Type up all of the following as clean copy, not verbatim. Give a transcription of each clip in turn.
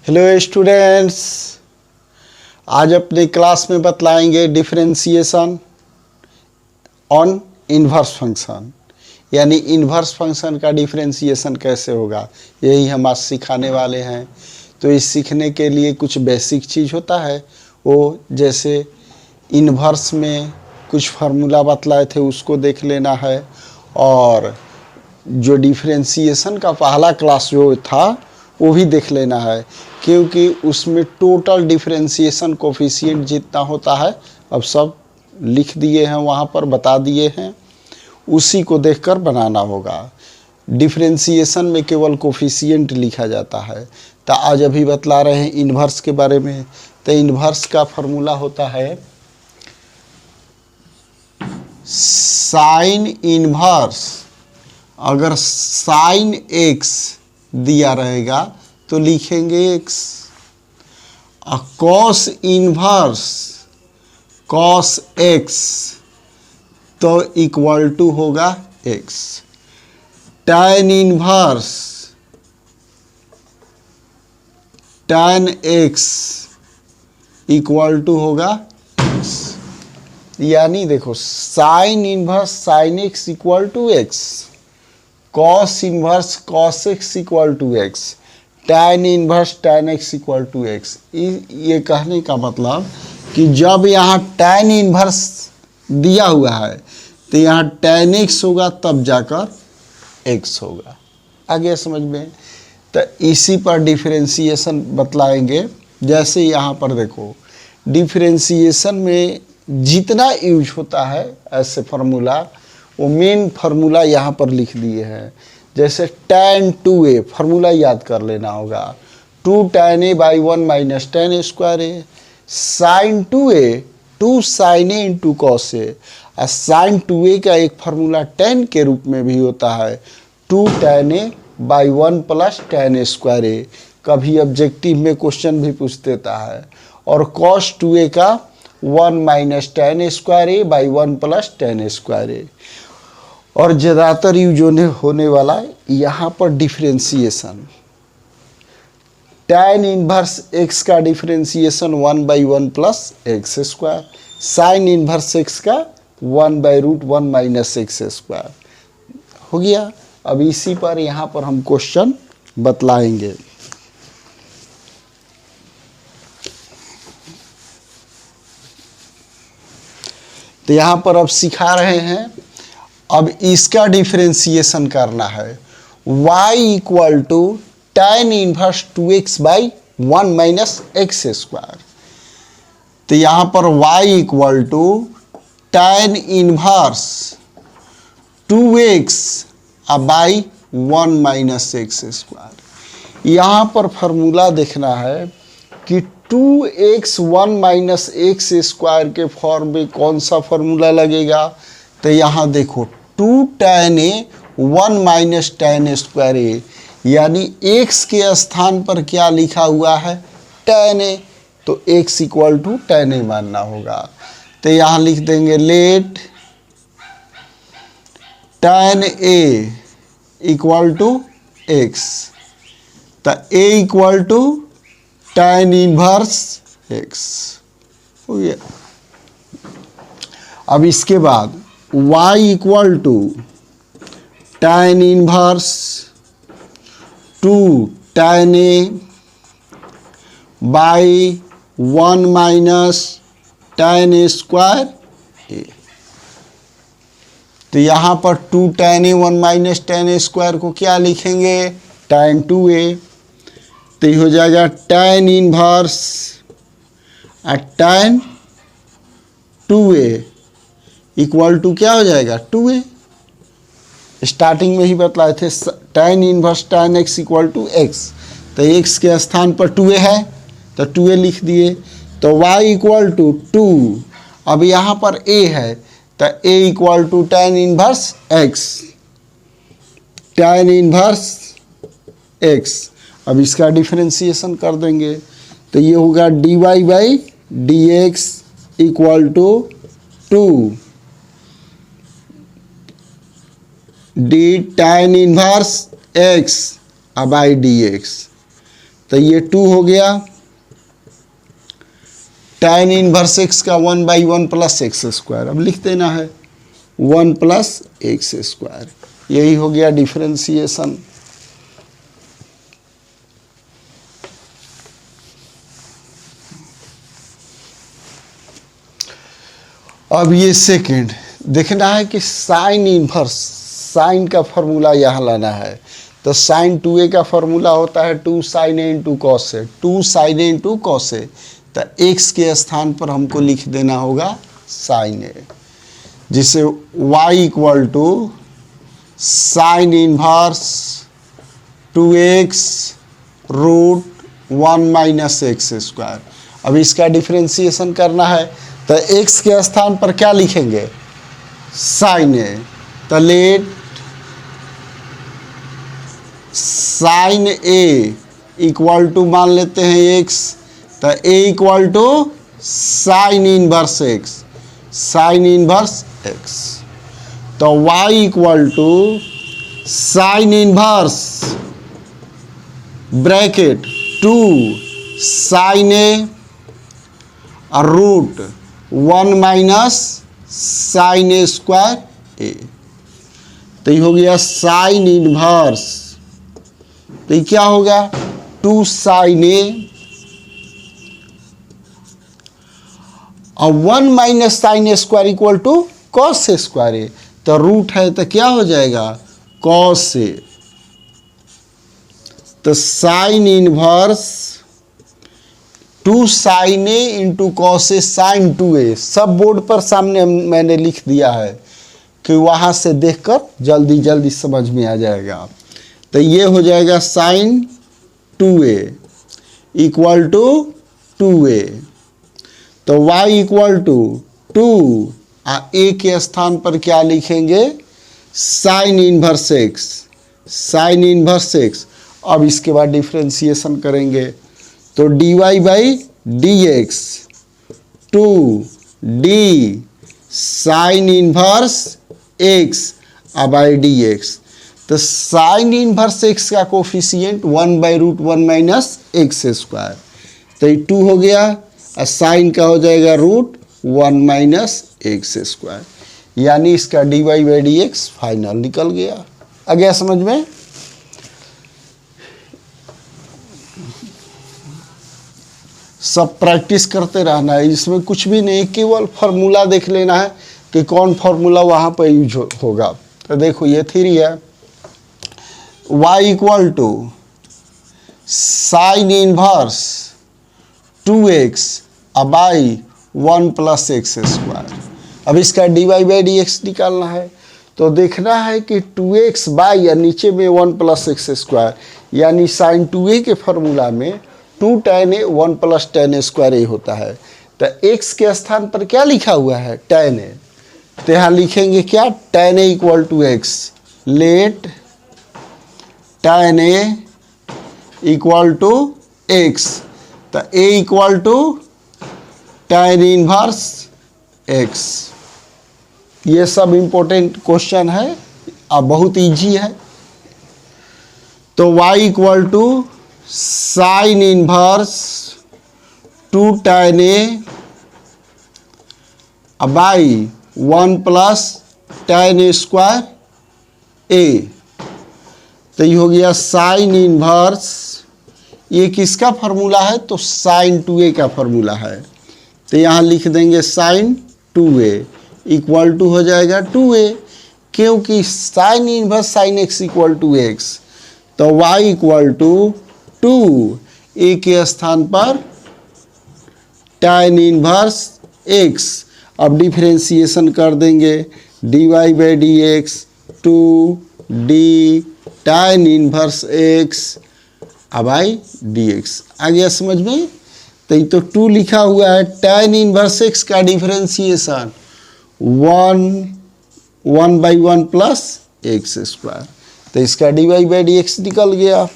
Hello students, आज अपने class में बतलाएंगे डिफरेंशिएशन ऑन इन्वर्स फंक्शन, यानी इन्वर्स फंक्शन का डिफरेंशिएशन कैसे होगा, यही हम आज सिखाने वाले हैं। तो इस सीखने के लिए कुछ बेसिक चीज़ होता है, वो जैसे इन्वर्स में कुछ फार्मूला बतलाए थे उसको देख लेना है, और जो डिफरेंशिएशन का पहला क्लास जो था वो भी देख लेना है, क्योंकि उसमें टोटल डिफरेंशिएशन कोफिशिएंट जितना होता है अब सब लिख दिए हैं, वहाँ पर बता दिए हैं, उसी को देखकर बनाना होगा। डिफरेंशिएशन में केवल कोफिशिएंट लिखा जाता है। तो आज अभी बतला रहे हैं इन्वर्स के बारे में। तो इन्वर्स का फार्मूला होता है साइन इन्वर्स। अगर साइन एक्स दिया रहेगा तो लिखेंगे एक्स, और कॉस इन्वर्स कॉस एक्स तो इक्वल टू होगा x. tan inverse tan x equal to होगा एक्स। यानी देखो, sine inverse sine x equal to x, cos inverse cos x equal to x, tan inverse tan x equal to x. ये कहने का मतलब कि जब यहाँ tan इन्वर्स दिया हुआ है तो यहाँ tan एक्स होगा, तब जाकर x होगा। आगे समझ में? तो इसी पर डिफरेंशिएशन बतलाएंगे। जैसे यहाँ पर देखो, डिफरेंशिएशन में जितना यूज होता है ऐसे फार्मूला, वो मेन फार्मूला यहाँ पर लिख दिए हैं। जैसे tan 2a फार्मूला याद कर लेना होगा, 2 tan a by 1 minus tan a square a. Sine 2a 2 sin a into cos a. और साइन 2a का एक फार्मूला tan के रूप में भी होता है, 2 tan a by 1 plus tan a square a. कभी ऑब्जेक्टिव में क्वेश्चन भी पूछ देता है। और cos 2a का 1 minus tan a square a by 1 plus tan a square a. और ज़्यादातर यूज होने वाला यहाँ पर डिफरेंशिएशन, tan इन्वर्स x का differentiation 1 by 1 plus x square, sine inverse x का 1 by root 1 minus x square हो गया। अब इसी पर यहाँ पर हम क्वेश्चन बतलाएंगे। तो यहाँ पर अब सिखा रहे हैं, अब इसका डिफरेंशिएशन करना है। y equal to tan inverse 2x by 1 minus x square. तो यहाँ पर y equal to tan inverse 2x by 1 minus x square. यहाँ पर फार्मूला देखना है कि 2x 1 माइनस एक्स स्क्वायर के फॉर्म में कौन सा फार्मूला लगेगा। तो यहाँ देखो, 2 tan a 1 minus tan a square a, यानी x के स्थान पर क्या लिखा हुआ है, tan a, तो x equal to tan a मानना होगा। तो यहाँ लिख देंगे let tan a equal to x। तो a equal to tan inverse x हो गया। अब इसके बाद y equal to tan inverse 2 tan a by 1 minus tan a square a. तो यहाँ पर 2 tan a 1 minus tan a square को क्या लिखेंगे, tan 2a। तो ये हो जाएगा tan inverse tan 2a equal to क्या हो जाएगा, 2a। स्टार्टिंग में ही बतलाए थे tan inverse tan x equal to x। तो x के स्थान पर 2a है तो 2a लिख दिए। तो y इक्वल टू 2, अब यहाँ पर a है तो a equal to tan inverse x, tan inverse x। अब इसका डिफरेंशिएशन कर देंगे तो ये होगा dy by dx equal to 2 d tan inverse x by dx। तो ये 2 हो गया। tan इनवर्स x का 1/1 प्लस एक्स स्क्वायर, अब लिख देना है 1 प्लस एक्स स्क्वायर। यही हो गया डिफरेंशिएशन। अब ये सेकंड देखना है कि साइन इनवर्स, साइन का फॉर्मूला यहाँ लाना है। तो साइन 2a का फॉर्मूला होता है 2 sin a into cos a, 2 sin a into cos a. तो x के स्थान पर हमको लिख देना होगा साइन ए, जिसे y equal to sine inverse 2x root 1 minus x square. अब इसका डिफरेंशिएशन करना है, तो x के स्थान पर क्या लिखेंगे, साइन ए। तो let sine a equal to मान लेते हैं x, तो a equal to sine inverse x, sine inverse x। तो y equal to sine inverse bracket 2 sine a root 1 minus sine a square a. तो ये हो गया साइन इनवर्स, तो ये क्या होगा 2 साइन ए और 1 minus sine a square equal to cos a square a. तो रूट है तो क्या हो जाएगा कॉस ए। तो साइन इनवर्स 2 साइन ए इंटू कॉस ए साइन 2a, सब बोर्ड पर सामने मैंने लिख दिया है कि वहाँ से देखकर जल्दी जल्दी समझ में आ जाएगा। तो ये हो जाएगा sign 2a equal to 2a। तो y इक्वल टू 2 a के स्थान पर क्या लिखेंगे sign inverse x, sine inverse x। अब इसके बाद डिफरेंशिएशन करेंगे, तो dy by d x 2d sign inverse x by d x. तो साइन इनवर्स x का कोफिशिएंट 1/√1 माइनस एक्स स्क्वायर, तो ये 2 हो गया और साइन का हो जाएगा √1 माइनस एक्स स्क्वायर, यानी इसका dy by d x final निकल गया। आ गया समझ में। सब प्रैक्टिस करते रहना है, इसमें कुछ भी नहीं, केवल फार्मूला देख लेना है कि कौन फार्मूला वहाँ पर यूज होगा। तो देखो ये थ्री है, y equal to sine inverse 2x by 1 plus x square. अब इसका dy बाई डी एक्स निकालना है, तो देखना है कि 2x बाई या नीचे में 1 प्लस एक्स स्क्वायर, यानी साइन 2a के फार्मूला में 2 tan a 1 plus tan a square a होता है। तो x के स्थान पर क्या लिखा हुआ है tan a, तो यहाँ लिखेंगे क्या tan a equal to x. Let tan a equal to x, तो a equal to tan inverse x। ये सब इम्पोर्टेंट क्वेश्चन है, अब बहुत इजी है। तो y equal to sine inverse 2 tan a by 1 plus tan a square a. तो ये हो गया साइन इनवर्स, ये किसका फार्मूला है, तो साइन 2a का फार्मूला है। तो यहाँ लिख देंगे साइन 2a इक्वल टू हो जाएगा 2a, क्योंकि sine inverse sine x equal to x। तो y इक्वल टू 2 a के स्थान पर tan इनवर्स x। अब डिफरेंशिएशन कर देंगे, dy by d x 2d tan inverse x by d x. आ गया समझ में। तो ये तो 2 लिखा हुआ है, tan इनवर्स x का डिफरेंशिएशन 1/1 प्लस एक्स स्क्वायर। तो इसका dy बाई डी एक्स निकल गया।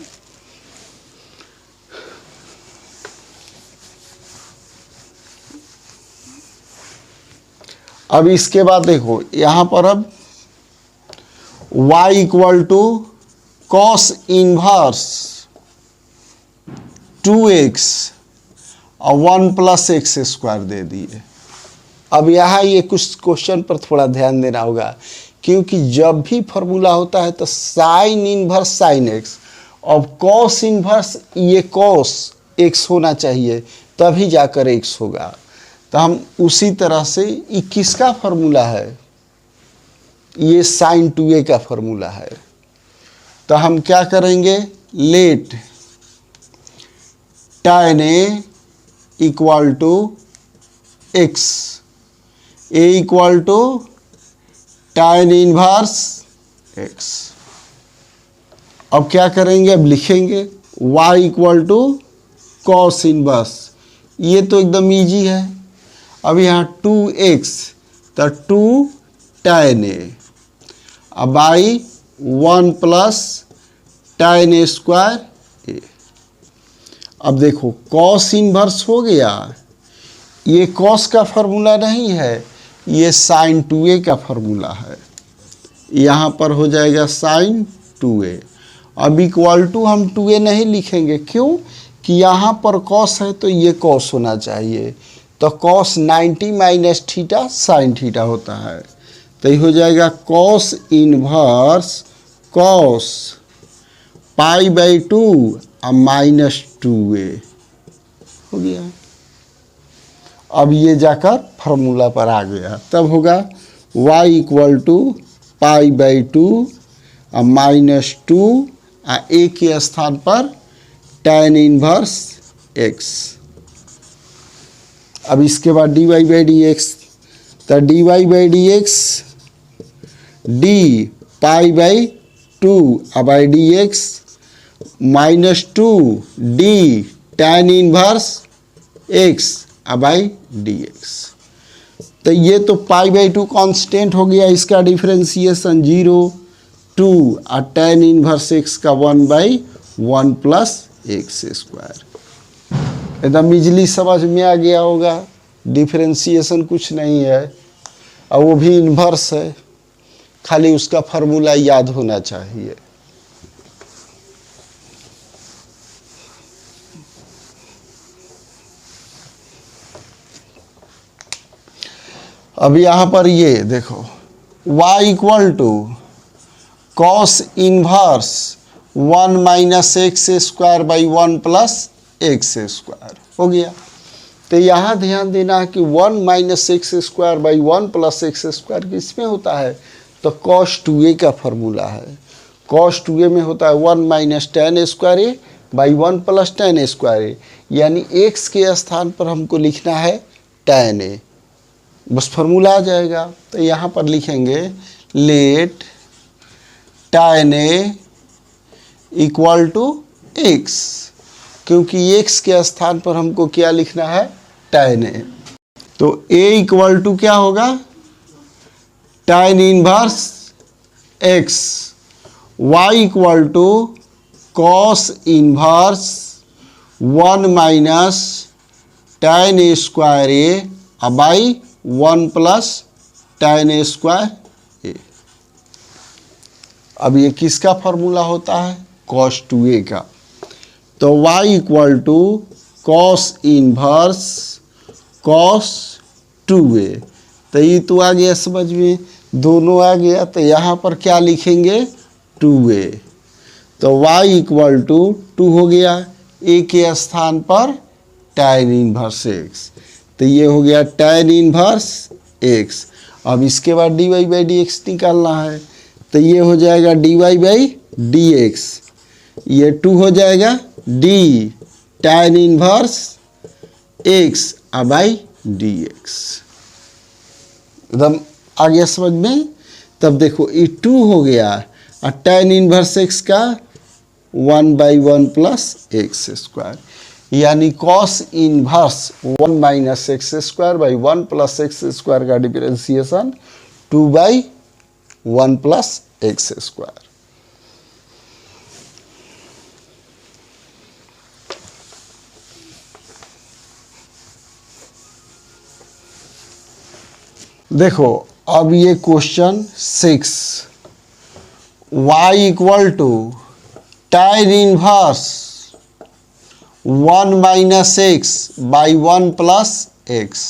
अब इसके बाद देखो यहाँ पर अब y equal to cos inverse 2x और 1 प्लस एक्स स्क्वायर दे दिए। अब यहाँ ये कुछ क्वेश्चन पर थोड़ा ध्यान देना होगा, क्योंकि जब भी फॉर्मूला होता है तो साइन इनवर्स साइन एक्स और कॉस इनवर्स ये कॉस एक्स होना चाहिए, तभी जाकर एक्स होगा। तो हम उसी तरह से ये किसका फॉर्मूला है, ये साइन 2a का फॉर्मूला है। तो हम क्या करेंगे, let tan a equal to x, a equal to tan inverse x। अब क्या करेंगे, अब लिखेंगे y equal to cos inverse, ये तो एकदम इजी है। अब यहाँ 2x तो 2 tan a, अब आई 1 plus tan a square a। अब देखो कॉस इनवर्स हो गया, ये कॉस का फॉर्मूला नहीं है, ये साइन 2a का फॉर्मूला है। यहाँ पर हो जाएगा साइन 2a। अब इक्वल टू हम 2a नहीं लिखेंगे, क्यों कि यहाँ पर कॉस है तो ये कॉस होना चाहिए। तो cos 90 minus theta sine theta होता है, तो ये हो जाएगा कॉस इनवर्स कॉस π/2 और माइनस 2a हो गया। अब ये जाकर फार्मूला पर आ गया, तब होगा y इक्वल टू π/2 और माइनस 2 और a के स्थान पर tan इनवर्स x। अब इसके बाद dy/dx, तो dy/dx d π/2 अब dx minus 2 d tan inverse x अब dx। तो ये तो π/2 कांस्टेंट हो गया, इसका डिफरेंशिएशन 0 2 और tan इनवर्स x का 1/1 प्लस एक्स स्क्वायर। एकदम इजली समझ में आ गया होगा, डिफरेंशिएशन कुछ नहीं है और वो भी इन्वर्स है, खाली उसका फार्मूला याद होना चाहिए। अब यहाँ पर ये देखो y equal to cos inverse 1 minus x square by 1 plus x square हो गया। तो यहाँ ध्यान देना है कि 1 minus x square by 1 plus x square किसमें होता है, तो कॉस 2a का फॉर्मूला है। कॉस 2a में होता है 1 minus tan square a by 1 plus tan square a, यानी x के स्थान पर हमको लिखना है tan a, बस फार्मूला आ जाएगा। तो यहाँ पर लिखेंगे let tan a equal to x, क्योंकि x के स्थान पर हमको क्या लिखना है, tan a। तो a इक्वल टू क्या होगा, tan inverse x, y equal to cos inverse 1 minus tan a square a by 1 plus tan a square a. अब ये किसका फॉर्मूला होता है, कॉस 2a का। तो y equal to cos inverse cos 2a, तो ये तो आ गया समझ में, दोनों आ गया। तो यहाँ पर क्या लिखेंगे 2a, तो y इक्वल टू 2 हो गया, a के स्थान पर tan इनवर्स x, तो ये हो गया tan इनवर्स x। अब इसके बाद dy/dx निकालना है, तो ये हो जाएगा dy/dx, ये 2 हो जाएगा d tan inverse x by dx। एकदम आ गया समझ में। तब देखो ये 2 हो गया और tan इनवर्स x का 1/1 प्लस एक्स स्क्वायर, यानी cos inverse 1 minus x square by 1 plus x square का डिफरेंशिएशन 2/1 प्लस एक्स स्क्वायर। देखो अब ये question 6, y equal to tan inverse 1 minus x by 1 plus x.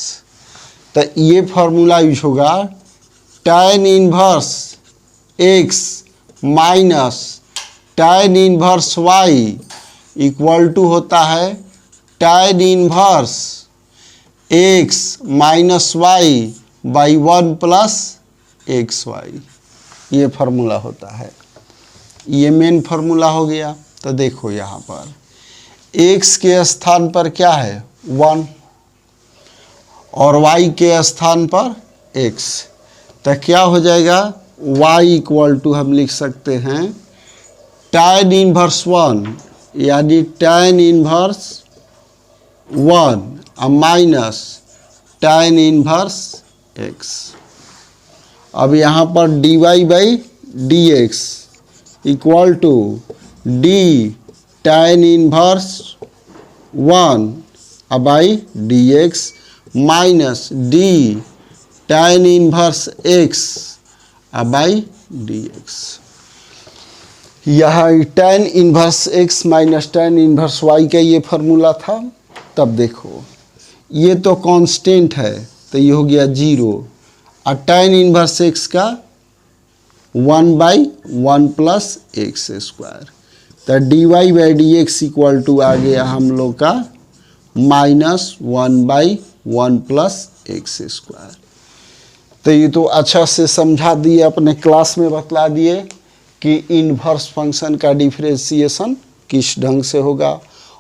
तो ये फार्मूला यूज होगा tan inverse x minus tan inverse y equal to होता है tan inverse x minus y by 1 plus x y. ये formula होता है, ये main formula हो गया। तो देखो यहाँ पर x के स्थान पर क्या है 1 और y के स्थान पर x। तो क्या हो जाएगा y इक्वल टू हम लिख सकते हैं tan इनवर्स 1 यानी tan inverse 1 minus tan inverse x। अब यहाँ पर dy by d x equal to d tan inverse 1 by d x minus d tan inverse x by d x. यहाँ tan inverse x minus tan inverse y का ये formula था। तब देखो ये तो कांस्टेंट है तो ये हो गया 0 और tan इनवर्स x का 1 बाई 1 प्लस एक्स स्क्वायर। तो dy by d x equal to आ गया हम लोग का minus 1 by 1 plus x square. तो ये तो अच्छा से समझा दिए, अपने क्लास में बतला दिए कि इन्वर्स फंक्शन का डिफरेंशिएशन किस ढंग से होगा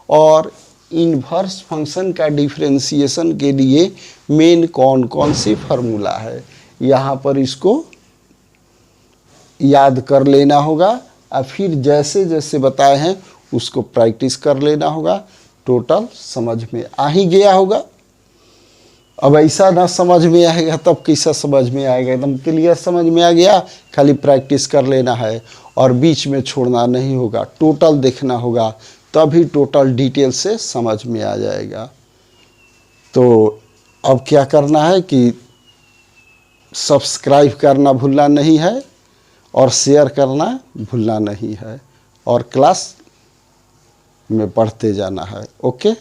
और इन्वर्स फंक्शन का डिफरेंशिएशन के लिए मेन कौन कौन सी फार्मूला है। यहाँ पर इसको याद कर लेना होगा और फिर जैसे जैसे बताए हैं उसको प्रैक्टिस कर लेना होगा। टोटल समझ में आ ही गया होगा। अब ऐसा ना समझ में आएगा तब कैसा समझ में आएगा, एकदम क्लियर समझ में आ गया। खाली प्रैक्टिस कर लेना है और बीच में छोड़ना नहीं होगा, टोटल देखना होगा, तभी टोटल डिटेल से समझ में आ जाएगा। तो अब क्या करना है कि सब्सक्राइब करना भूलना नहीं है और शेयर करना भूलना नहीं है और क्लास में पढ़ते जाना है। ओके।